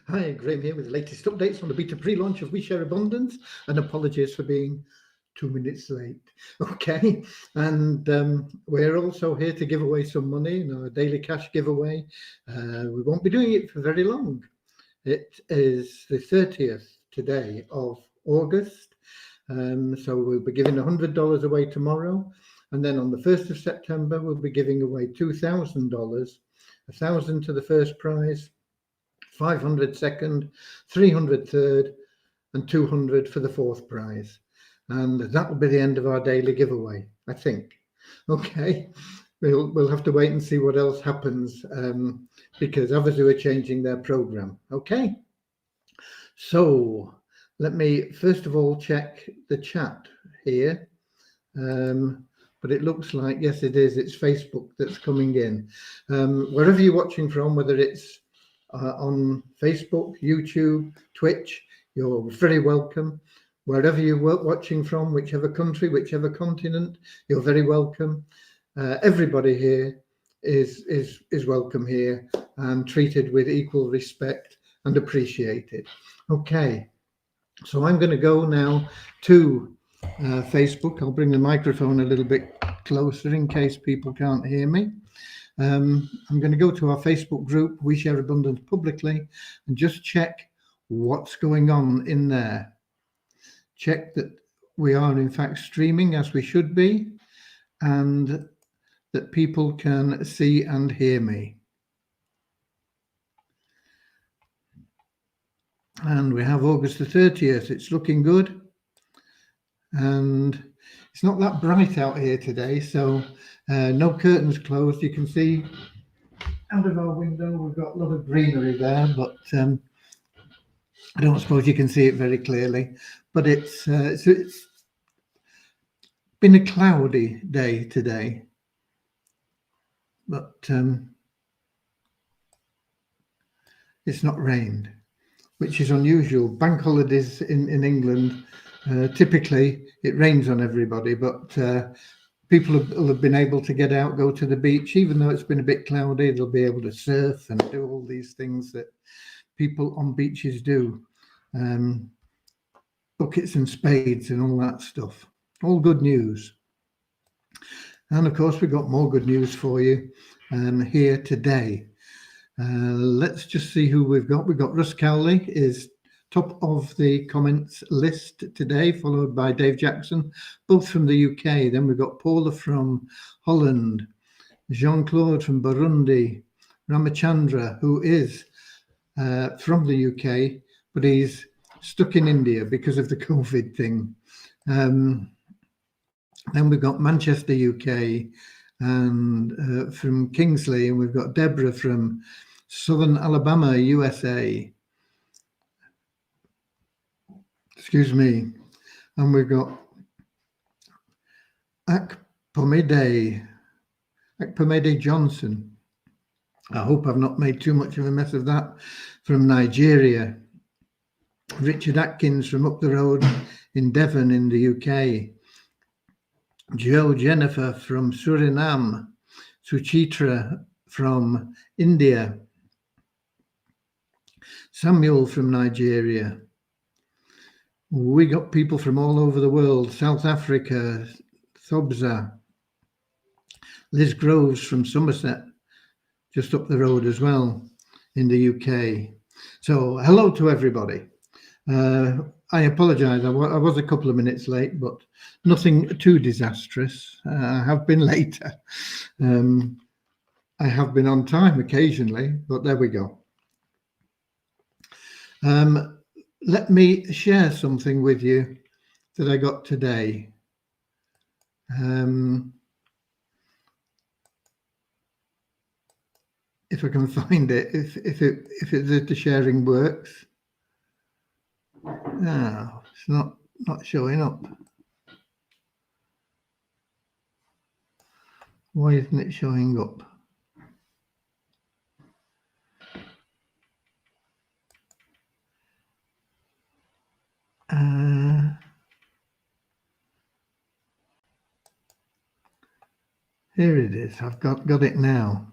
Hi, Graham here with the latest updates on the beta pre-launch of We Share Abundance, and apologies for being 2 minutes late. Okay, and we're also here to give away some money in our daily cash giveaway. We won't be doing it for very long. It is the 30th today of August, so we'll be giving $100 away tomorrow, and then on the 1st of September we'll be giving away $2,000, 1,000 to the first prize, 500 second, 300 third, and 200 for the fourth prize. And that will be the end of our daily giveaway, I think. Okay, we'll have to wait and see what else happens, because Avazo are changing their program. Okay, so let me first of all check the chat here. But it looks like, yes, it is. It's Facebook that's coming in. Wherever you're watching from, whether it's on Facebook, YouTube, Twitch, you're very welcome. Wherever you're watching from, whichever country, whichever continent, you're very welcome. Everybody here is welcome here and treated with equal respect and appreciated. Okay, so I'm going to go now to Facebook. I'll bring the microphone a little bit closer in case people can't hear me. I'm going to go to our Facebook group, We Share Abundance Publicly, and just check what's going on in there. Check that we are in fact streaming as we should be, and that people can see and hear me. And we have August the 30th. It's looking good. And it's not that bright out here today, so no curtains closed. You can see out of our window we've got a lot of greenery there, but I don't suppose you can see it very clearly. But it's been a cloudy day today, but it's not rained, which is unusual. Bank holidays in England, typically it rains on everybody, but people will have been able to get out, go to the beach, even though it's been a bit cloudy. They'll be able to surf and do all these things that people on beaches do, buckets and spades and all that stuff. All good news. And of course, we've got more good news for you here today. Let's just see who we've got. We've got Russ Cowley is top of the comments list today, followed by Dave Jackson, both from the UK. Then we've got Paula from Holland, Jean-Claude from Burundi, Ramachandra, who is from the UK, but he's stuck in India because of the COVID thing. Then we've got Manchester, UK, and from Kingsley, and we've got Deborah from Southern Alabama, USA. Excuse me. And we've got Akpomede Johnson. I hope I've not made too much of a mess of that, from Nigeria. Richard Atkins from up the road in Devon in the UK. Joe Jennifer from Suriname. Suchitra from India. Samuel from Nigeria. We got people from all over the world. South Africa, Thobza. Liz Groves from Somerset, just up the road as well in the UK. So hello to everybody. I apologize. I was a couple of minutes late, but nothing too disastrous. I have been later. I have been on time occasionally, but there we go. Let me share something with you that I got today. If I can find it, if the sharing works. No, it's not showing up. Why isn't it showing up? Here it is. I've got it now.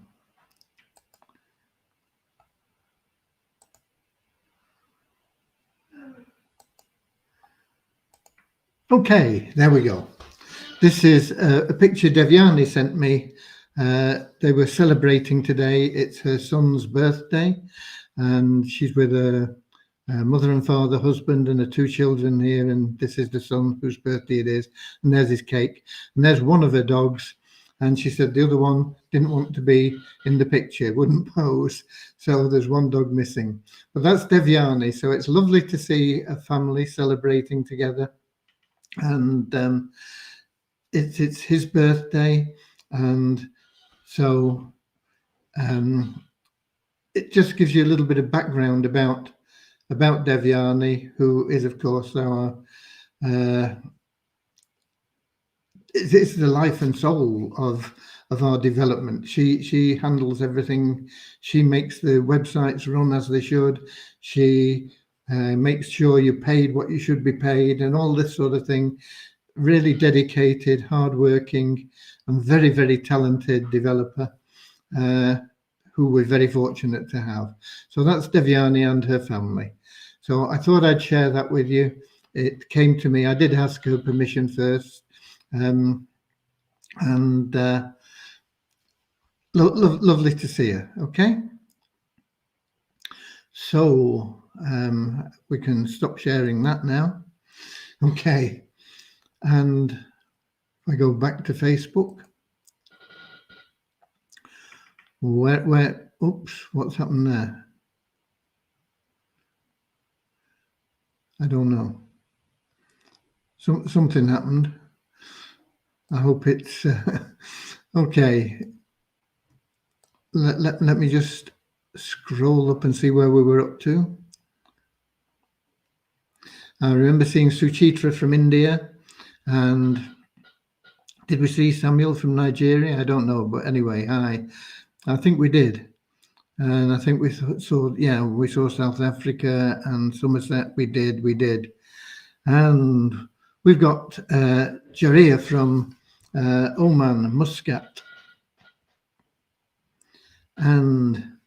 Okay, there we go. This is a picture Devyani sent me. They were celebrating today. It's her son's birthday, and she's with her mother and father, husband, and her two children here. And this is the son whose birthday it is. And there's his cake. And there's one of her dogs. And she said the other one didn't want to be in the picture, wouldn't pose. So there's one dog missing. But that's Devyani. So it's lovely to see a family celebrating together. And it's his birthday. And so it just gives you a little bit of background about Devyani, who is, of course, our it's the life and soul of our development. She handles everything. She makes the websites run as they should. She makes sure you're paid what you should be paid, and all this sort of thing. Really dedicated, hardworking, and very, very talented developer. Who we're very fortunate to have. So that's Devyani and her family. So I thought I'd share that with you. It came to me. I did ask her permission first. Lovely to see her. Okay. So we can stop sharing that now. Okay. And if I go back to Facebook. Where, oops, what's happened there? I don't know. Something happened. I hope it's okay. Let me just scroll up and see where we were up to. I remember seeing Suchitra from India, and did we see Samuel from Nigeria? I don't know, but anyway, I think we did. And I think we saw South Africa and Somerset. We did. And we've got Jaria from Oman, Muscat. And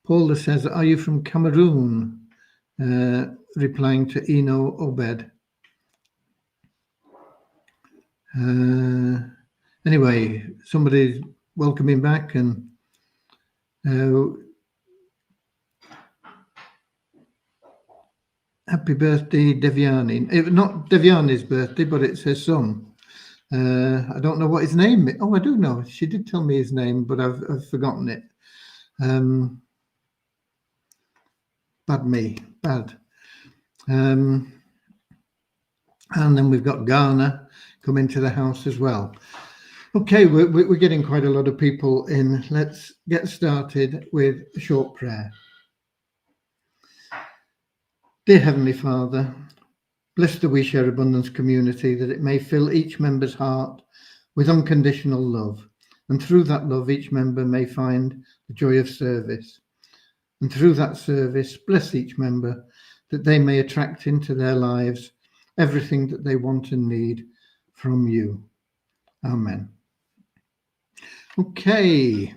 Paula says, are you from Cameroon? Replying to Eno Obed. Anyway, somebody's welcoming back, and happy birthday, Devyani. Not Devyani's birthday, but it's her son. I don't know what his name is. Oh, I do know. She did tell me his name, but I've forgotten it. Bad. And then we've got Ghana coming to the house as well. Okay, we're getting quite a lot of people in. Let's get started with a short prayer. Dear Heavenly Father, bless the We Share Abundance community, that it may fill each member's heart with unconditional love. And through that love, each member may find the joy of service. And through that service, bless each member, that they may attract into their lives everything that they want and need from you. Amen. Okay.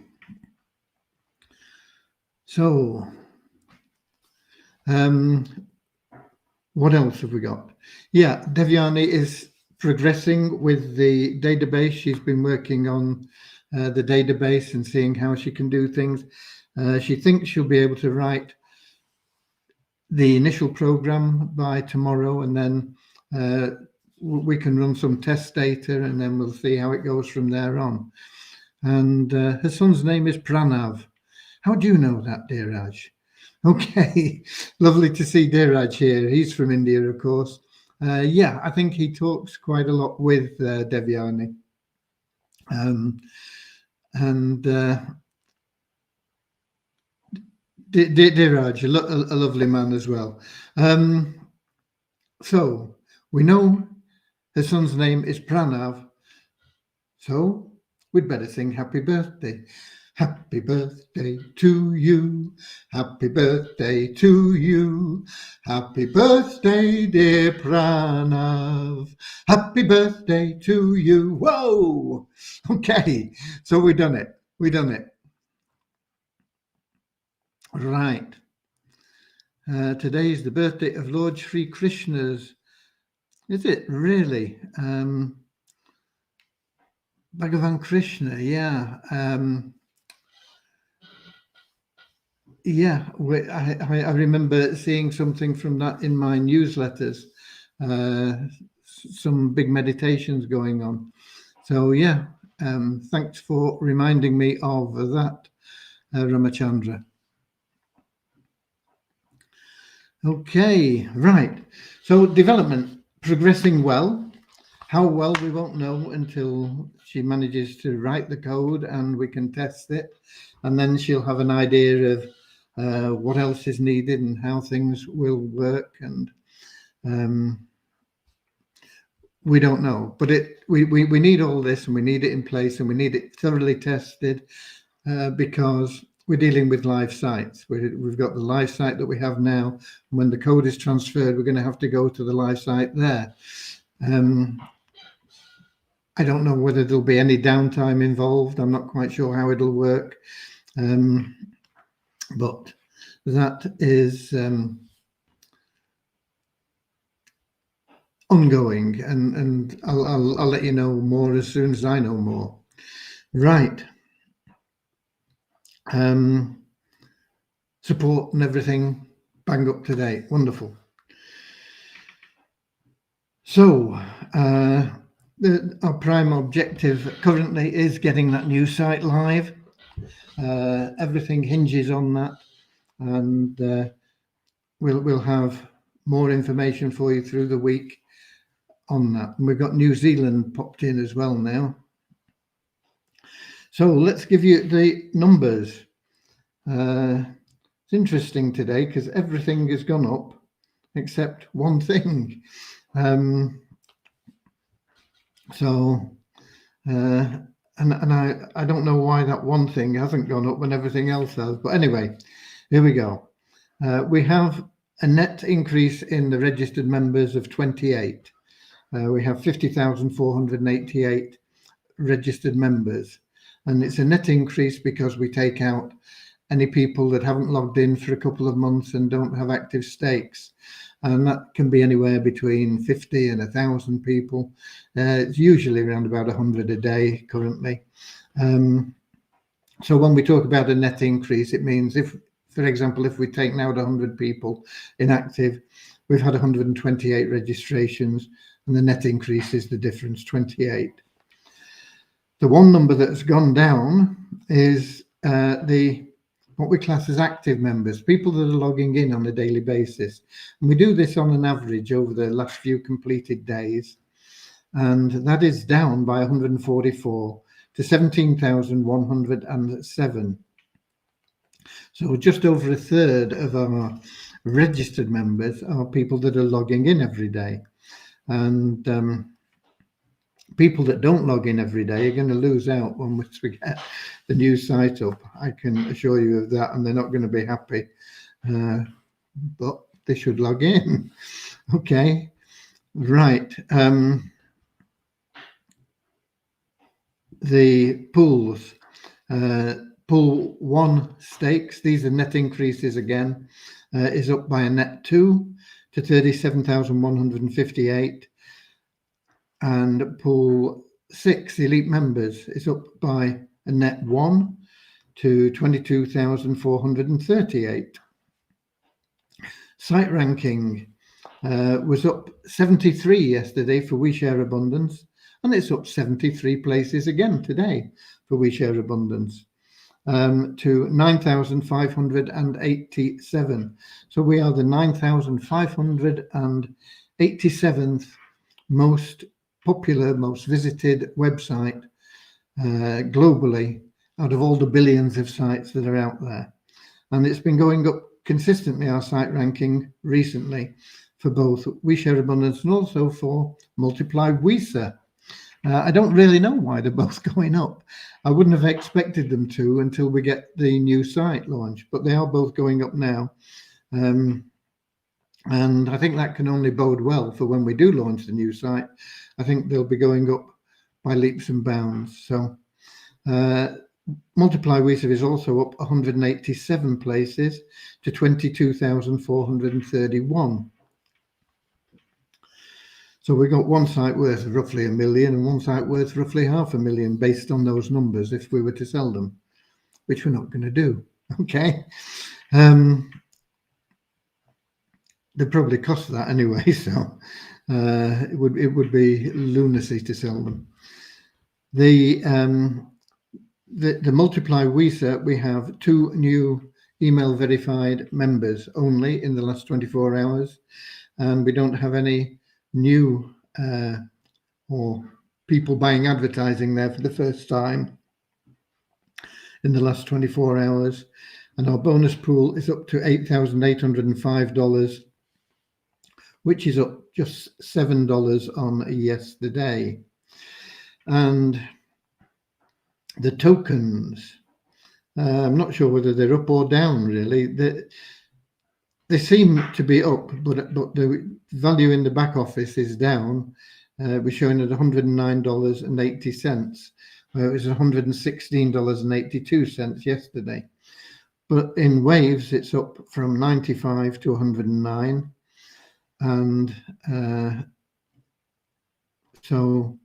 So, what else have we got? Yeah, Devyani is progressing with the database. She's been working on the database and seeing how she can do things. She thinks she'll be able to write the initial program by tomorrow, and then we can run some test data, and then we'll see how it goes from there on. And her son's name is Pranav. How do you know that, Dheeraj? Okay, lovely to see Dheeraj here. He's from India, of course. Yeah, I think he talks quite a lot with Devyani. Dheeraj, a lovely man as well. So we know her son's name is Pranav. So we'd better sing happy birthday. Happy birthday to you. Happy birthday to you. Happy birthday, dear Pranav. Happy birthday to you. Whoa! Okay, so we've done it. Right. Today is the birthday of Lord Sri Krishna's Is it really? Bhagavan Krishna, yeah. Yeah, I remember seeing something from that in my newsletters, some big meditations going on. So, yeah, thanks for reminding me of that, Ramachandra. Okay, right. So, development progressing well. How well we won't know until she manages to write the code and we can test it. And then she'll have an idea of what else is needed and how things will work. And we don't know. But we need all this, and we need it in place, and we need it thoroughly tested because we're dealing with live sites. We've got the live site that we have now. And when the code is transferred, we're going to have to go to the live site there. I don't know whether there'll be any downtime involved. I'm not quite sure how it'll work. But that is ongoing, and I'll let you know more as soon as I know more. Right. Support and everything bang up to date. Wonderful. So our prime objective currently is getting that new site live. Everything hinges on that, and we'll have more information for you through the week on that. And we've got New Zealand popped in as well now. So let's give you the numbers. It's interesting today because everything has gone up except one thing. And I don't know why that one thing hasn't gone up when everything else has. But anyway, here we go. We have a net increase in the registered members of 28. We have 50,488 registered members. And it's a net increase because we take out any people that haven't logged in for a couple of months and don't have active stakes. And that can be anywhere between 50 and 1,000 people. It's usually around about 100 a day currently. So when we talk about a net increase, it means if, for example, if we take out 100 people inactive, we've had 128 registrations, and the net increase is the difference, 28. The one number that's gone down is what we class as active members, people that are logging in on a daily basis. And we do this on an average over the last few completed days. And that is down by 144 to 17,107. So just over a third of our registered members are people that are logging in every day. And people that don't log in every day are going to lose out once we get the new site up. I can assure you of that, and they're not going to be happy. But they should log in. Okay, right. The pools. Pool 1 stakes, these are net increases again, is up by a net 2 to 37,158. And pool 6 elite members is up by a net 1 to 22,438. Site ranking was up 73 yesterday for We Share Abundance, and it's up 73 places again today for We Share Abundance to 9,587. So we are the 9,587th most popular, most visited website globally out of all the billions of sites that are out there. And it's been going up consistently, our site ranking recently, for both We Share Abundance and also for Multiply WeSA. I don't really know why they're both going up. I wouldn't have expected them to until we get the new site launched, but they are both going up now. And I think that can only bode well for when we do launch the new site. I think they'll be going up by leaps and bounds. So Multiply WeSA is also up 187 places to 22,431. So we got one site worth roughly $1 million and one site worth roughly $500,000 based on those numbers if we were to sell them, which we're not going to do. Okay. They probably cost that anyway, so it would be lunacy to sell them. The Multiply research, we have 2 new email verified members only in the last 24 hours, and we don't have any new or people buying advertising there for the first time in the last 24 hours. And our bonus pool is up to $8,805, which is up just $7 on yesterday. And the tokens, I'm not sure whether they're up or down, really. They seem to be up, but the value in the back office is down. We're showing at $109.80, where it was $116.82 yesterday. But in waves, it's up from 95 to 109. And so,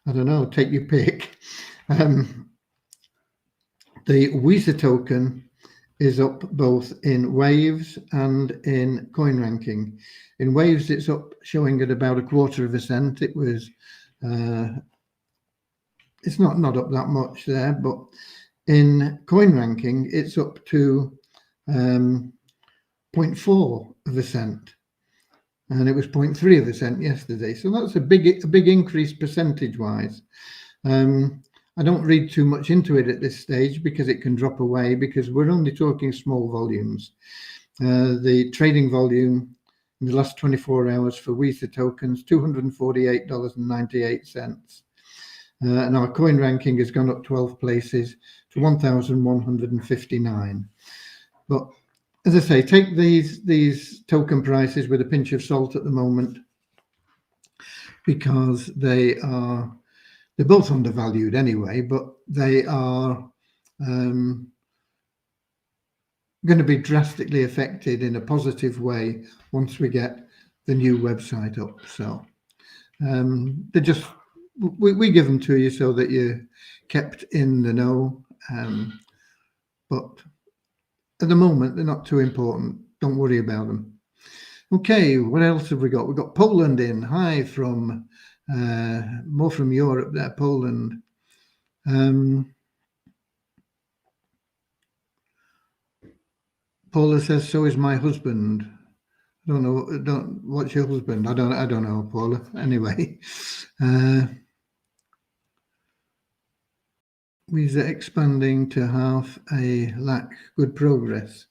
I don't know, take your pick. The Visa token is up both in waves and in coin ranking. In waves, it's up, showing at about 1/4 cent. It was, it's not up that much there, but in coin ranking, it's up to 0.4 cent, and it was 0.3 cent yesterday. So that's a big increase percentage-wise. I don't read too much into it at this stage because it can drop away, because we're only talking small volumes. The trading volume in the last 24 hours for Visa tokens, $248.98. And our coin ranking has gone up 12 places to 1,159. But as I say, take these token prices with a pinch of salt at the moment, because they're both undervalued anyway, but they are going to be drastically affected in a positive way once we get the new website up. So they're just, we give them to you so that you're kept in the know. But at the moment, they're not too important. Don't worry about them. Okay, what else have we got? We've got Poland in. Hi from more from Europe there, Poland. Paula says, so is my husband. I don't know. What's your husband? I don't know, Paula. Anyway, Visa expanding to $500,000. Good progress.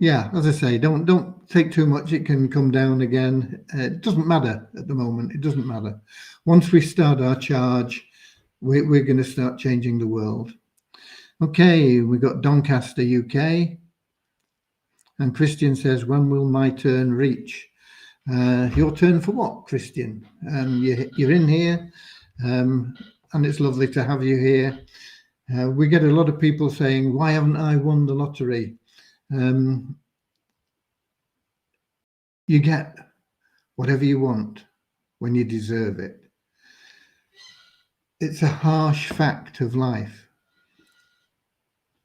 Yeah, as I say, don't take too much. It can come down again. It doesn't matter at the moment. It doesn't matter. Once we start our charge, we're going to start changing the world. Okay, we got Doncaster, UK. And Christian says, when will my turn reach? Your turn for what, Christian? You're in here, and it's lovely to have you here. We get a lot of people saying, why haven't I won the lottery? You get whatever you want when you deserve it. It's a harsh fact of life.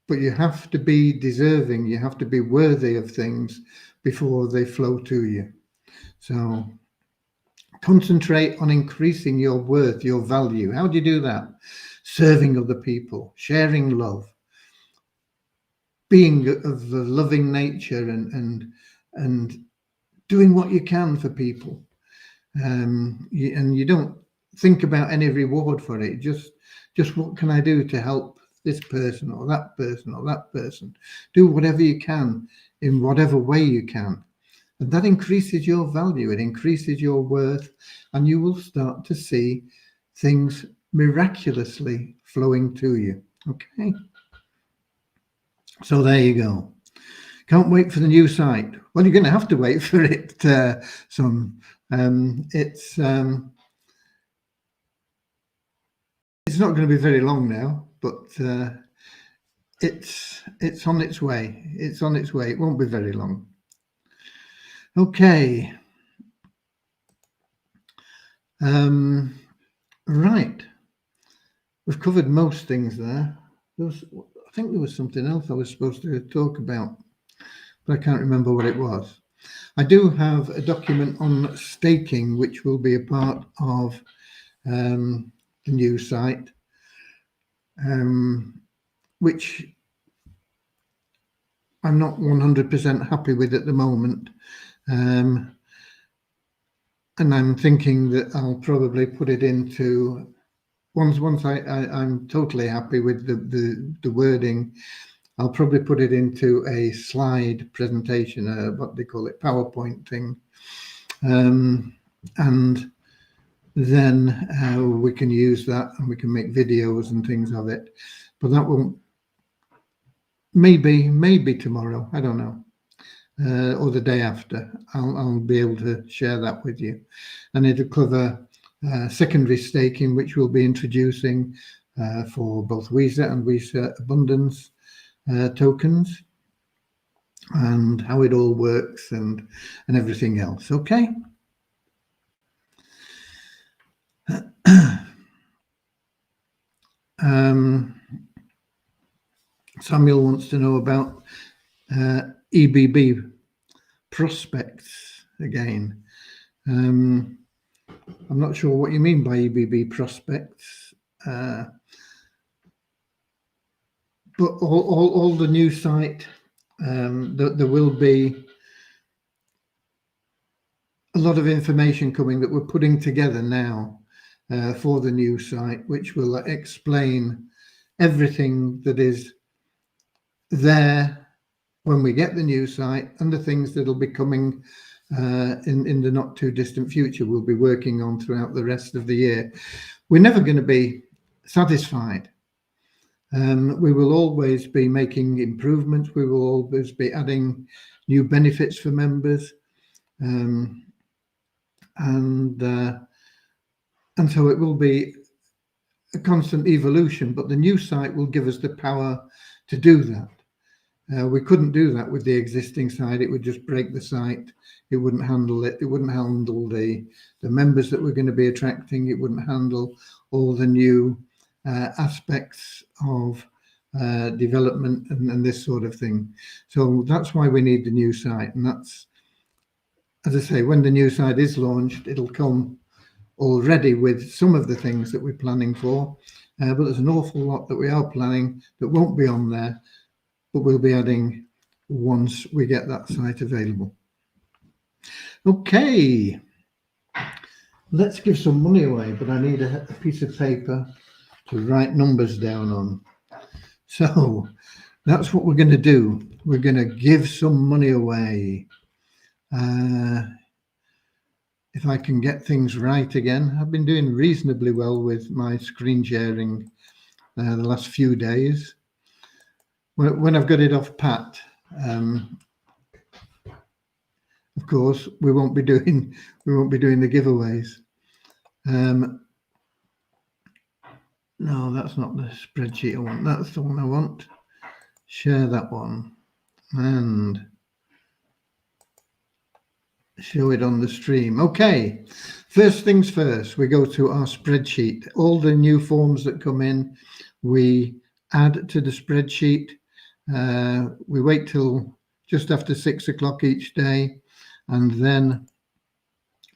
But you have to be deserving, you have to be worthy of things before they flow to you. So concentrate on increasing your worth, your value. How do you do that? Serving other people, sharing love, being of a loving nature, and doing what you can for people. And you don't think about any reward for it. Just what can I do to help this person or that person or that person? Do whatever you can in whatever way you can. And that increases your value, it increases your worth, and you will start to see things miraculously flowing to you. Okay. So there you go. Can't wait for the new site. Well, you're going to have to wait for it. It's not going to be very long now, but it's on its way. It's on its way. It won't be very long. Okay. Right, we've covered most things there. I think there was something else I was supposed to talk about, but I can't remember what it was. I do have a document on staking, which will be a part of the new site, which I'm not 100% happy with at the moment. And I'm thinking that I'll probably put it into once I'm totally happy with the wording. I'll probably put it into a slide presentation, what they call it, PowerPoint thing, and then we can use that and we can make videos and things of it. But that won't. Maybe tomorrow. I don't know. Or the day after, I'll be able to share that with you, and it'll cover secondary staking, which we'll be introducing for both Visa and Visa Abundance tokens, and how it all works and everything else. Okay. Samuel wants to know about EBB prospects again. I'm not sure what you mean by EBB prospects, but all the new site, there will be a lot of information coming that we're putting together now for the new site, which will explain everything that is there when we get the new site and the things that'll be coming in the not too distant future. We'll be working on throughout the rest of the year. We're never going to be satisfied. We will always be making improvements. We will always be adding new benefits for members, and so it will be a constant evolution. But the new site will give us the power to do that. We couldn't do that with the existing site. It would just break the site. It wouldn't handle it. It wouldn't handle the members that we're going to be attracting. It wouldn't handle all the new aspects of development and this sort of thing. So that's why we need the new site. And that's, as I say, when the new site is launched, it'll come already with some of the things that we're planning for. But there's an awful lot that we are planning that won't be on there, but we'll be adding once we get that site available. Okay, let's give some money away, but I need a piece of paper to write numbers down on. So that's what we're going to do. We're going to give some money away. If I can get things right again, I've been doing reasonably well with my screen sharing the last few days. When I've got it off pat, of course, we won't be doing the giveaways. No, that's not the spreadsheet I want. That's the one I want. Share that one and show it on the stream. Okay, first things first, we go to our spreadsheet. All the new forms that come in, we add to the spreadsheet. We wait till just after 6 o'clock each day, and then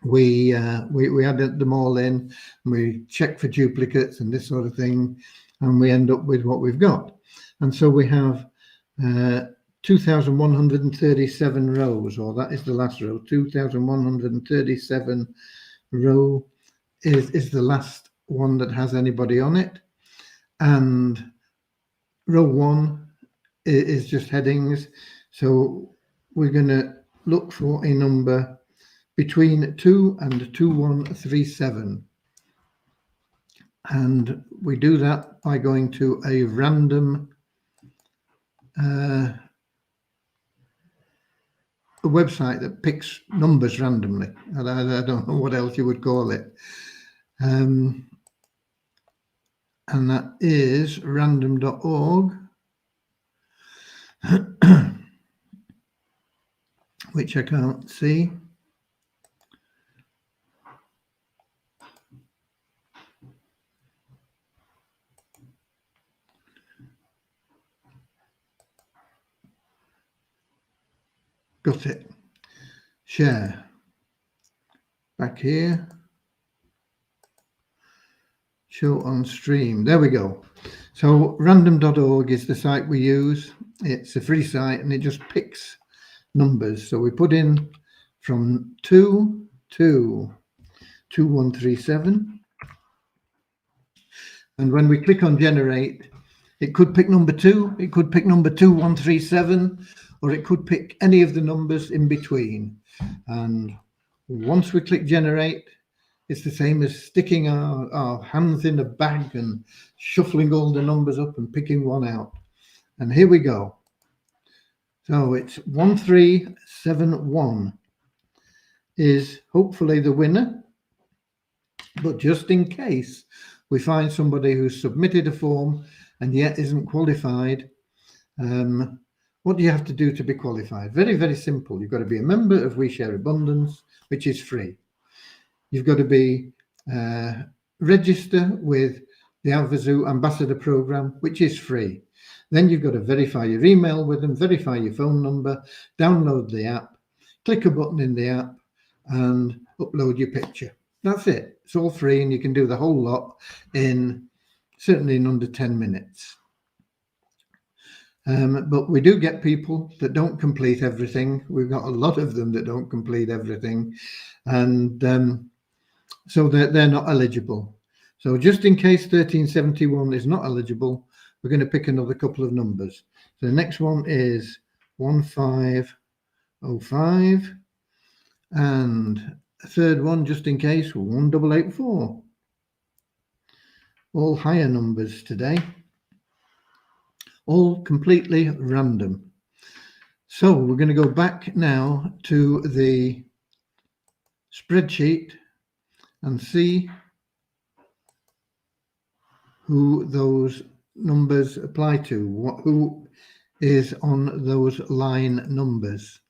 we add them all in, and we check for duplicates and this sort of thing, and we end up with what we've got. And so we have 2,137 rows, or that is the last row. 2,137 row is the last one that has anybody on it, and row 1 is just headings. So we're going to look for a number between 2 and 2137. And we do that by going to a random a website that picks numbers randomly. I don't know what else you would call it. And that is random.org. Which I can't see. Got it. Share. Back here. Show on stream. There we go. So random.org is the site we use. It's a free site and it just picks numbers. So we put in from 2 to 2137. And when we click on generate, it could pick number 2, it could pick number 2137, or it could pick any of the numbers in between. And once we click generate, it's the same as sticking our hands in a bag and shuffling all the numbers up and picking one out. And here we go. So it's 1371 is hopefully the winner. But just in case we find somebody who's submitted a form and yet isn't qualified, what do you have to do to be qualified? Very, very simple. You've got to be a member of We Share Abundance, which is free. You've got to be register with the Avazo Ambassador Program, which is free. Then you've got to verify your email with them, verify your phone number, download the app, click a button in the app, and upload your picture. That's it. It's all free, and you can do the whole lot certainly in under 10 minutes. But we do get people that don't complete everything. We've got a lot of them that don't complete everything, and so they're not eligible. So just in case 1371 is not eligible, we're going to pick another couple of numbers. So the next one is 1505, and a third one, just in case, 1884. All higher numbers today, all completely random. So we're going to go back now to the spreadsheet and see who those numbers apply to, who is on those line numbers.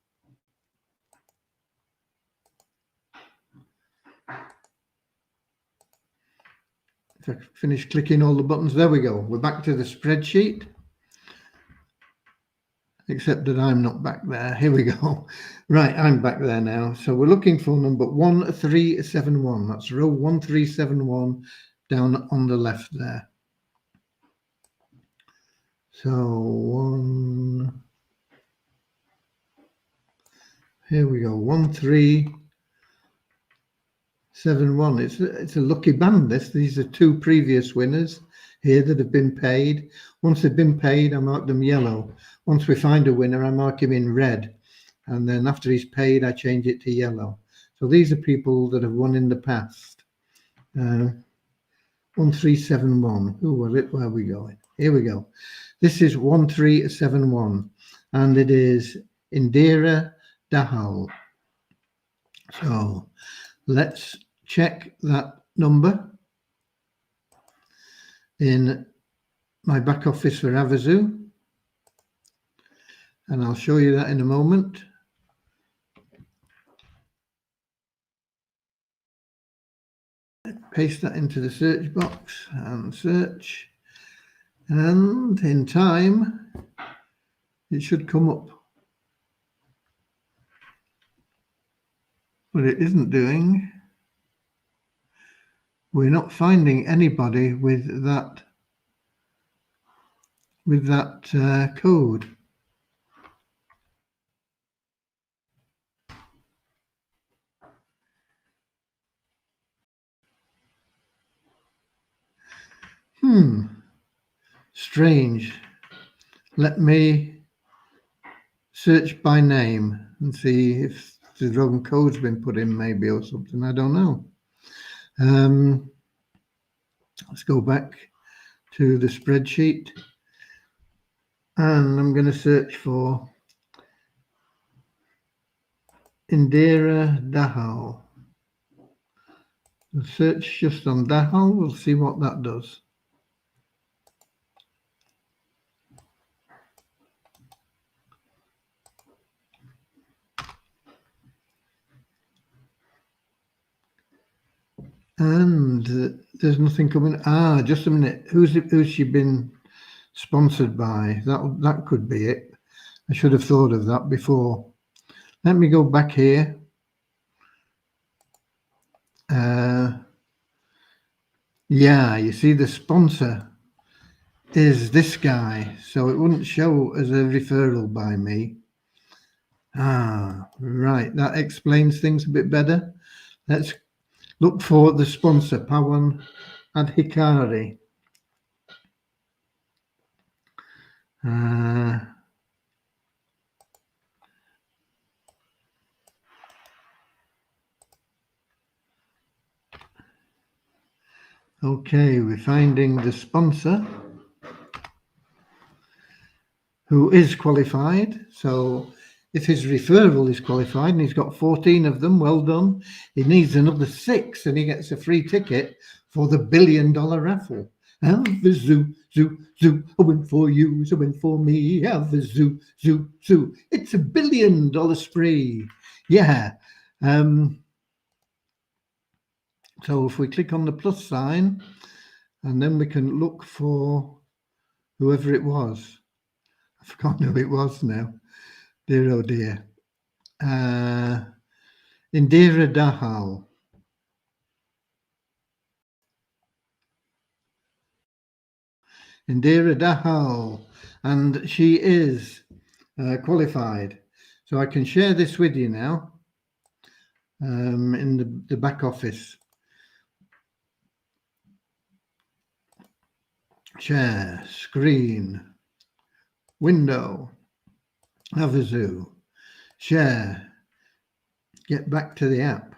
If I finish clicking all the buttons, there we go. We're back to the spreadsheet, except that I'm not back there. Here we go. Right, I'm back there now. So we're looking for number 1371. That's row 1371 down on the left there. So here we go, 1371. It's a lucky band, this. These are two previous winners here that have been paid. Once they've been paid, I mark them yellow. Once we find a winner, I mark him in red. And then after he's paid, I change it to yellow. So these are people that have won in the past. 1371. Who was it? Where are we going? Here we go. This is 1371, and it is Indira Dahal. So let's check that number in my back office for Avazo, and I'll show you that in a moment. Paste that into the search box and search, and in time it should come up, but it isn't doing. We're not finding anybody with that code. Strange. Let me search by name and see if the wrong code's been put in, maybe, or something. I don't know. Let's go back to the spreadsheet, and I'm going to search for Indira Dahal. Search just on Dahal. We'll see what that does. And there's nothing coming. Just a minute. Who's she been sponsored by? That could be it. I should have thought of that before. let me go back here. Yeah, you see the sponsor is this guy, so it wouldn't show as a referral by me. Right, that explains things a bit better. Let's look for the sponsor, Pawan and Hikari. Okay, we're finding the sponsor who is qualified. So if his referral is qualified and he's got 14 of them, well done. He needs another 6 and he gets a free ticket for the $1 billion raffle. Avazo, zoo, zoo, a win for you, a win for me. Avazo, zoo, zoo. It's $1 billion spree. Yeah. So if we click on the plus sign, and then we can look for whoever it was. I forgot who it was now. Dear, oh dear. Indira Dahal. Indira Dahal. And she is qualified. So I can share this with you now in the back office. Share, screen, window, Avazo, share, get back to the app,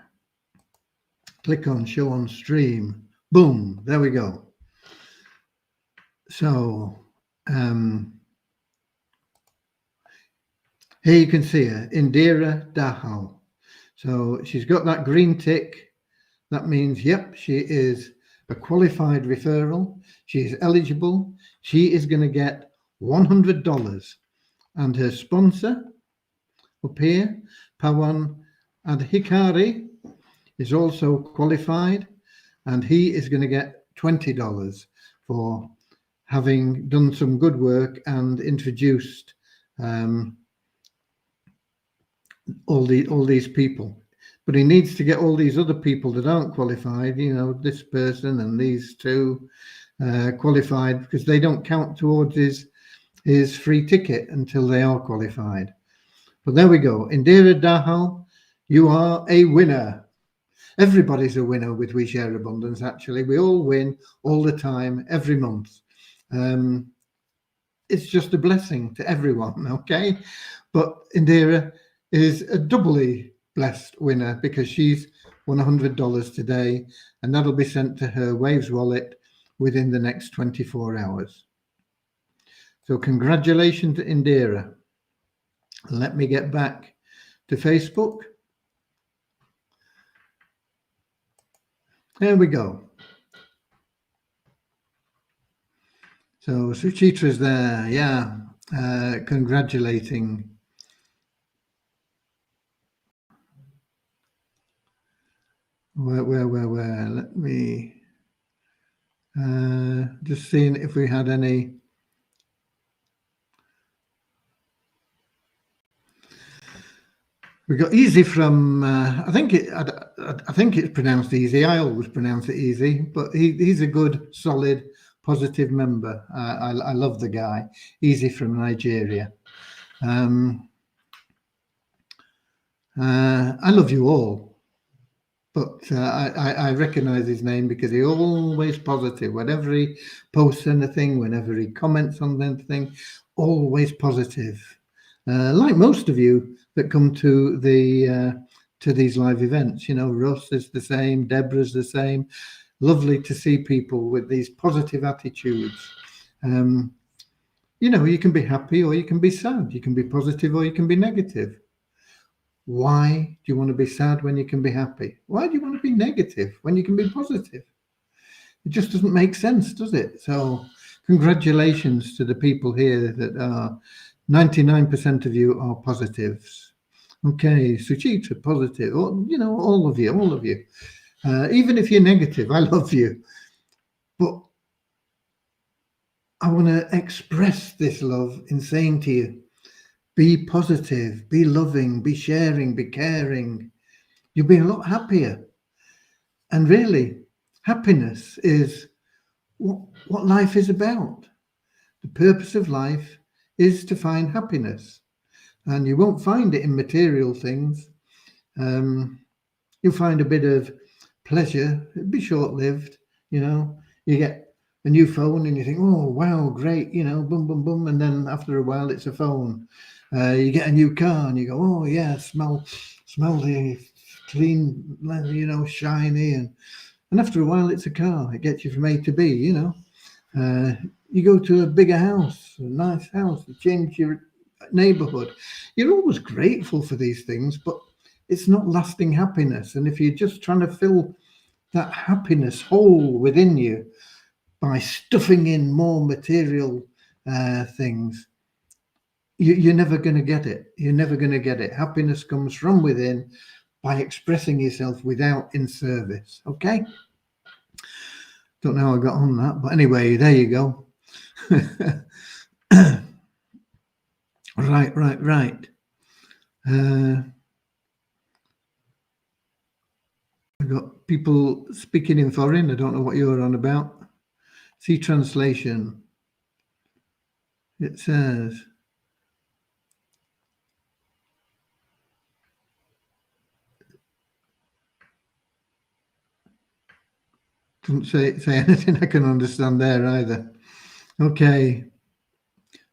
click on show on stream, boom, there we go. So here you can see her, Indira Dahal. So she's got that green tick. That means, yep, she is a qualified referral. She is eligible. She is going to get $100. And her sponsor up here, Pawan and Hikari, is also qualified. And he is going to get $20 for having done some good work and introduced all these people. But he needs to get all these other people that aren't qualified, you know, this person and these two qualified, because they don't count towards his free ticket until they are qualified. But there we go. Indira Dahal, you are a winner. Everybody's a winner with We Share Abundance, actually. We all win all the time, every month. It's just a blessing to everyone, okay? But Indira is a doubly blessed winner because she's won $100 today, and that'll be sent to her Waves wallet within the next 24 hours. So congratulations to Indira. Let me get back to Facebook. There we go. So Suchitra's there, yeah, congratulating. Where? Let me just seeing if we had any. We got Easy from. I think it's pronounced Easy. I always pronounce it Easy, but he's a good, solid, positive member. I love the guy. Easy from Nigeria. I love you all, but I recognize his name because he's always positive. Whenever he posts anything, whenever he comments on anything, always positive. Like most of you that come to these live events, you know, Russ is the same, Deborah's the same. Lovely to see people with these positive attitudes. You know, you can be happy or you can be sad. You can be positive or you can be negative. Why do you want to be sad when you can be happy? Why do you want to be negative when you can be positive? It just doesn't make sense, does it? So congratulations to the people here that are 99% of you are positives. Okay, Suchitra, positive. Or, you know, all of you. Even if you're negative, I love you. But I want to express this love in saying to you, Be positive, be loving, be sharing, be caring. You'll be a lot happier. And really, happiness is what life is about. The purpose of life is to find happiness. And you won't find it in material things. You'll find a bit of pleasure. It'll be short-lived, You get a new phone and you think, oh, wow, great, boom, boom, boom. And then after a while, it's a phone. You get a new car and you go, oh, yeah, smell the clean, shiny. And after a while, it's a car. It gets you from A to B, You go to a bigger house, a nice house, you change your neighborhood. You're always grateful for these things, but it's not lasting happiness. And if you're just trying to fill that happiness hole within you by stuffing in more material things, you're never going to get it. You're never going to get it. Happiness comes from within by expressing yourself without in service. Okay? Don't know how I got on that, but anyway, there you go. Right. I've got people speaking in foreign. I don't know what you're on about. See translation. It says, doesn't say anything I can understand there either. Okay.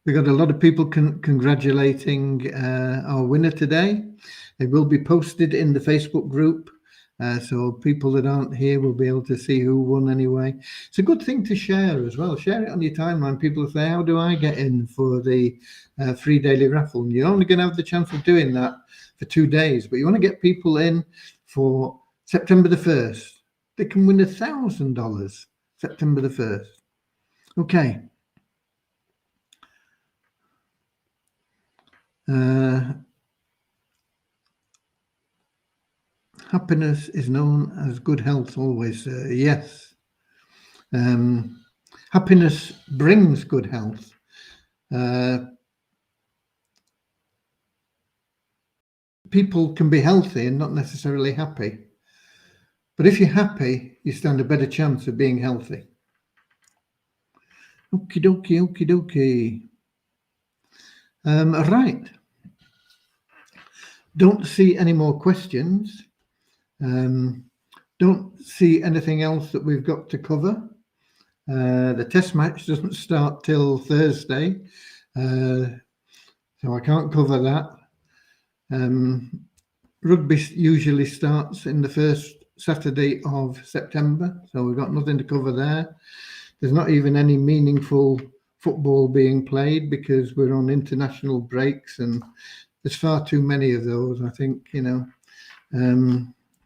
We got a lot of people congratulating our winner today. It will be posted in the Facebook group. So people that aren't here will be able to see who won anyway. It's a good thing to share as well. Share it on your timeline. People say, how do I get in for the free daily raffle? And you're only going to have the chance of doing that for 2 days. But you want to get people in for September the 1st. They can win $1,000 September the 1st. Okay. Happiness is known as good health always. Yes. Happiness brings good health. People can be healthy and not necessarily happy. But if you're happy, you stand a better chance of being healthy. Okie dokie. Right. Don't see any more questions. Don't see anything else that we've got to cover. The test match doesn't start till Thursday, so I can't cover that. Rugby usually starts in the first Saturday of September, so we've got nothing to cover there. There's not even any meaningful football being played because we're on international breaks, and there's far too many of those, I think,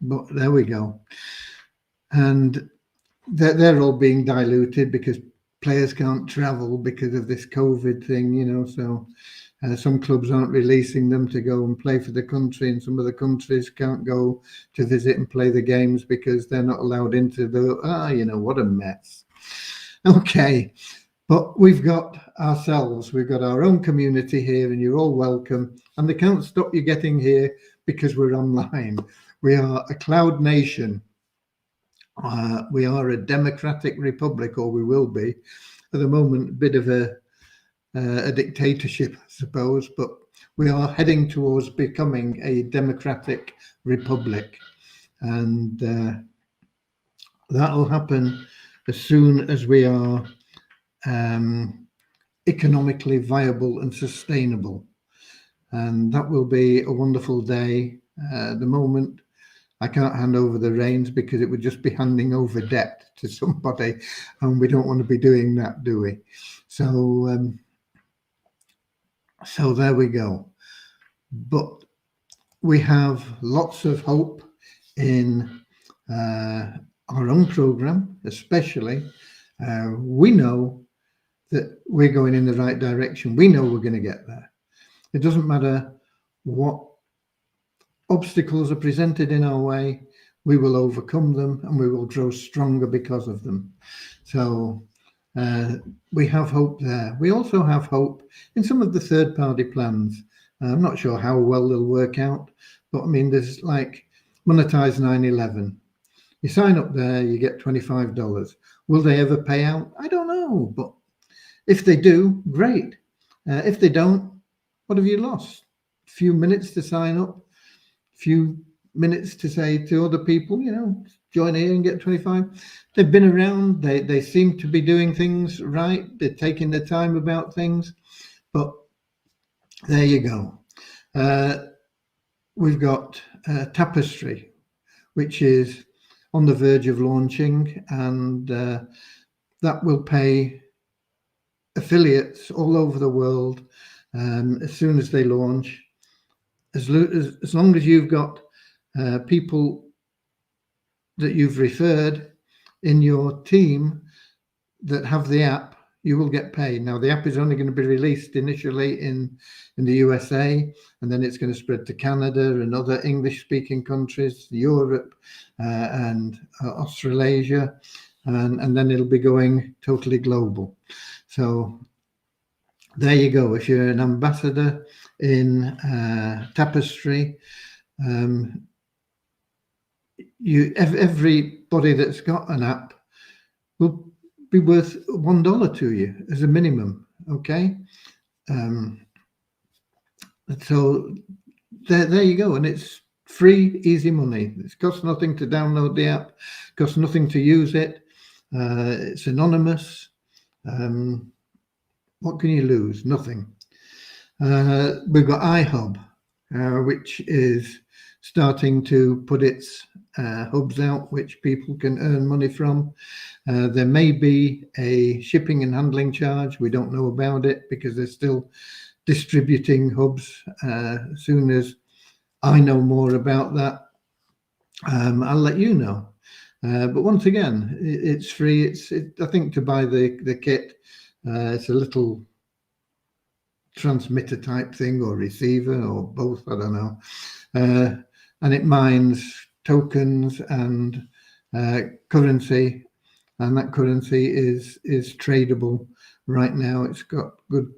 but there we go. And they're all being diluted because players can't travel because of this COVID thing, so some clubs aren't releasing them to go and play for the country, and some of the countries can't go to visit and play the games because they're not allowed into what a mess. Okay, but we've got our own community here, and you're all welcome, and they can't stop you getting here because we're online. We are a cloud nation. We are a democratic republic, or we will be. At the moment, a bit of a dictatorship, I suppose, but we are heading towards becoming a democratic republic. And that'll happen as soon as we are economically viable and sustainable. And that will be a wonderful day. At the moment, I can't hand over the reins because it would just be handing over debt to somebody, and we don't want to be doing that, do we? So there we go. But we have lots of hope in our own program, especially. We know that we're going in the right direction. We know we're going to get there. It doesn't matter what obstacles are presented in our way, we will overcome them and we will grow stronger because of them. So we have hope there. We also have hope in some of the third-party plans. I'm not sure how well they'll work out, but I mean, there's like monetize 9/11. You sign up there, you get $25. Will they ever pay out? I don't know, but if they do, great. If they don't, what have you lost? A few minutes to sign up, a few minutes to say to other people, join here and get 25. They've been around. They seem to be doing things right. They're taking their time about things. But there you go. We've got Tapestry, which is on the verge of launching, and that will pay affiliates all over the world as soon as they launch. As long as you've got people that you've referred in your team that have the app, you will get paid. Now, the app is only going to be released initially in the USA, and then it's going to spread to Canada and other English-speaking countries, Europe and Australasia, and then it'll be going totally global. So there you go. If you're an ambassador in Tapestry, everybody that's got an app will be worth $1 to you as a minimum. Okay, so there you go, and it's free, easy money. It costs nothing to download the app, it costs nothing to use it. It's anonymous. What can you lose? Nothing. We've got iHub, which is starting to put its hubs out, which people can earn money from. There may be a shipping and handling charge. We don't know about it because they're still distributing hubs. As soon as I know more about that, I'll let you know. But once again, it's free. I think to buy the kit, it's a little transmitter type thing or receiver or both, I don't know. And it mines tokens and currency, and that currency is tradable right now. It's got good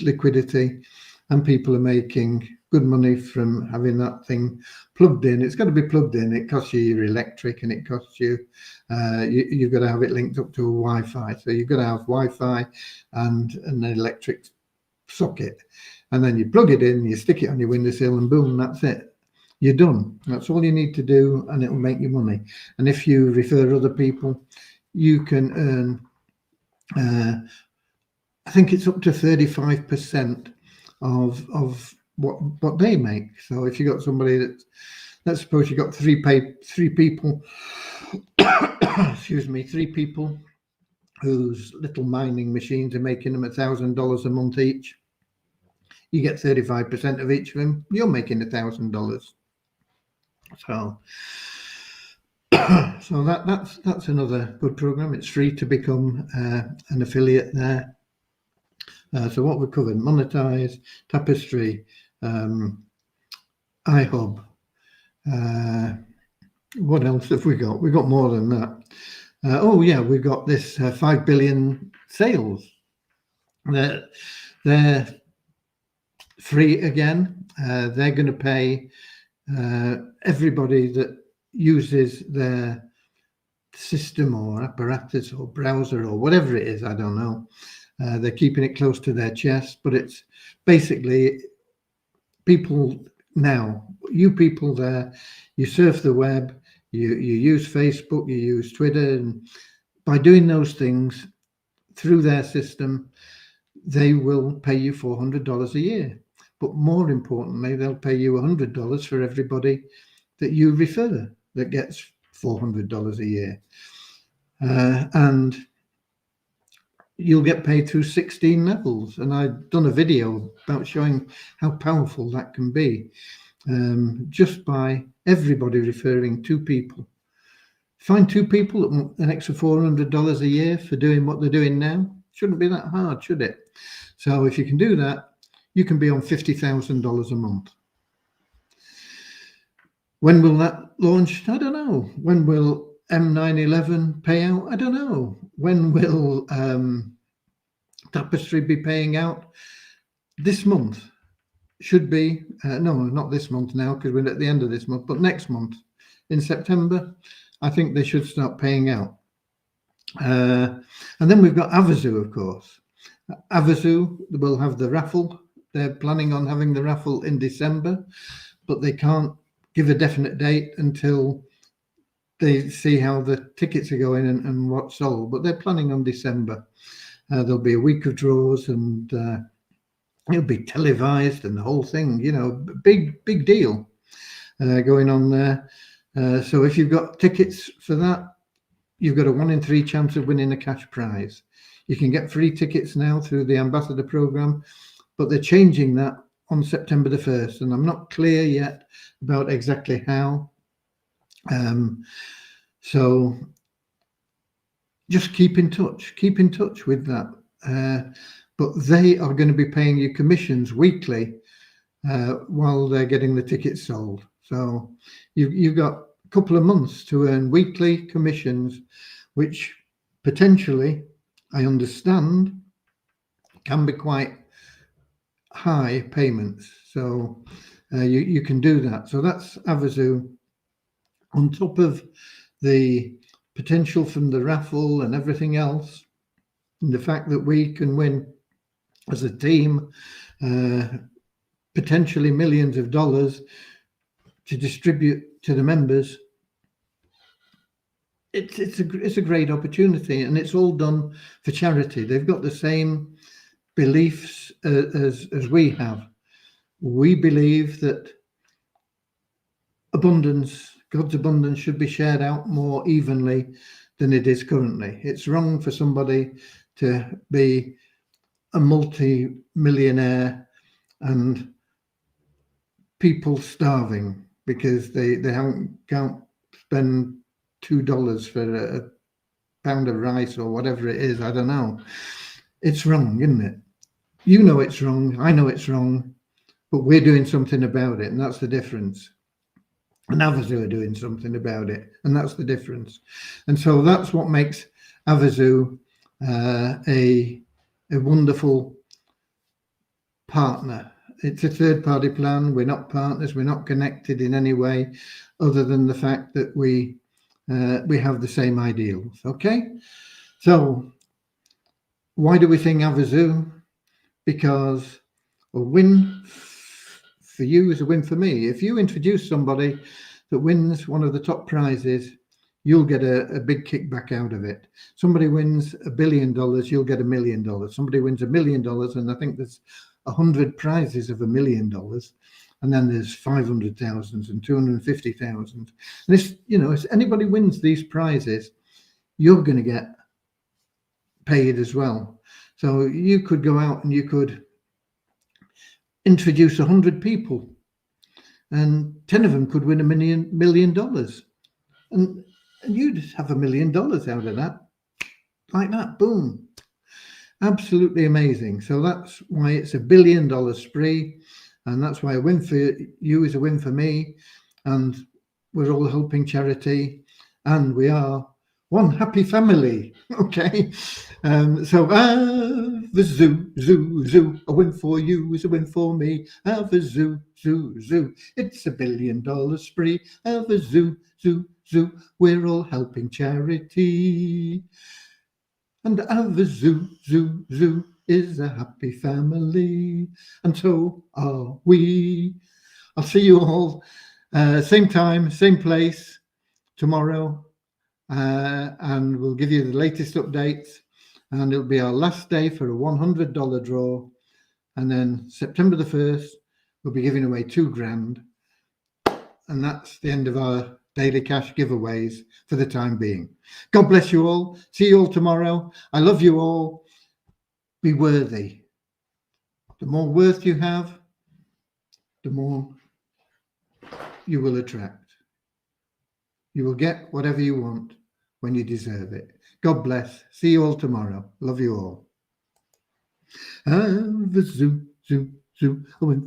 liquidity, and people are making good money from having that thing plugged in. It's got to be plugged in. It costs you your electric, and it costs you, you've got to have it linked up to a Wi-Fi. So you've got to have Wi-Fi and an electric socket, and then you plug it in, you stick it on your windowsill, and boom, that's it. You're done. That's all you need to do, and it will make you money. And if you refer other people, you can earn, I think it's up to 35% of what they make. So if you got somebody let's suppose you got three people, excuse me, three people whose little mining machines are making them $1,000 a month each. You get 35% of each of them. You're making $1,000. So that's another good program. It's free to become an affiliate there. So what we covered: monetize, Tapestry, iHub. What else have we got? We've got more than that. Oh yeah, we've got this 5 billion sales. They're free again. They're going to pay everybody that uses their system or apparatus or browser or whatever it is. I don't know. They're keeping it close to their chest, but it's basically people now. You people there, you surf the web, you use Facebook, you use Twitter, and by doing those things through their system, they will pay you $400 a year. But more importantly, they'll pay you $100 for everybody that you refer that gets $400 a year. And you'll get paid through 16 levels. And I've done a video about showing how powerful that can be, just by everybody referring two people. Find two people that want an extra $400 a year for doing what they're doing now. Shouldn't be that hard, should it? So if you can do that, you can be on $50,000 a month. When will that launch? I don't know. When will M911 pay out? I don't know. When will Tapestry be paying out? This month. should be, no, not this month now, because we're at the end of this month, but next month in September, I think they should start paying out. And then we've got Avazo, of course. Avazo will have the raffle. They're planning on having the raffle in December, but they can't give a definite date until they see how the tickets are going and what's sold. But they're planning on December. There'll be a week of draws, and it'll be televised and the whole thing. You know, big deal going on there. So if you've got tickets for that, you've got a 1 in 3 chance of winning a cash prize. You can get free tickets now through the ambassador program, but they're changing that on September the 1st, and I'm not clear yet about exactly how. So just keep in touch with that. But they are going to be paying you commissions weekly while they're getting the tickets sold. So you've got a couple of months to earn weekly commissions, which potentially, I understand, can be quite high payments. So you can do that. So that's Avazo. On top of the potential from the raffle and everything else, and the fact that we can win as a team potentially millions of dollars to distribute to the members, it's a great opportunity, and it's all done for charity. They've got the same beliefs as we have. We believe that God's abundance should be shared out more evenly than it is currently. It's wrong for somebody to be a multi-millionaire and people starving because they can't spend $2 for a pound of rice or whatever it is. I don't know. It's wrong, isn't it? You know it's wrong. I know it's wrong, but we're doing something about it, and that's the difference. And Avazo are doing something about it, and that's the difference. And so that's what makes Avazo a wonderful partner. It's a third-party plan. We're not partners. We're not connected in any way, other than the fact that we have the same ideals. Okay, so why do we think Avazo? Because a win for you is a win for me. If you introduce somebody that wins one of the top prizes, you'll get a big kickback out of it. Somebody wins $1 billion, you'll get $1 million. Somebody wins $1 million, and I think there's 100 prizes of $1 million, and then there's 500,000 and 250,000. And this, you know, if anybody wins these prizes, you're going to get paid as well. So you could go out and you could introduce 100 people, and 10 of them could win $1 million, and you'd have $1 million out of that, like that. Boom. Absolutely amazing. So that's why it's $1 billion spree, and that's why a win for you is a win for me, and we're all helping charity, and we are one happy family. Okay. So Avazo, a win for you is a win for me. Avazo, it's $1 billion spree. Avazo, we're all helping charity. And Avazo is a happy family, and so are we. I'll see you all same time, same place tomorrow, and we'll give you the latest updates. And it'll be our last day for a $100 draw, and then September the 1st we'll be giving away $2,000, and that's the end of our daily cash giveaways for the time being. God bless you all. See you all tomorrow. I love you all. Be worthy. The more worth you have, the more you will attract. You will get whatever you want when you deserve it. God bless. See you all tomorrow. Love you all. Avazo,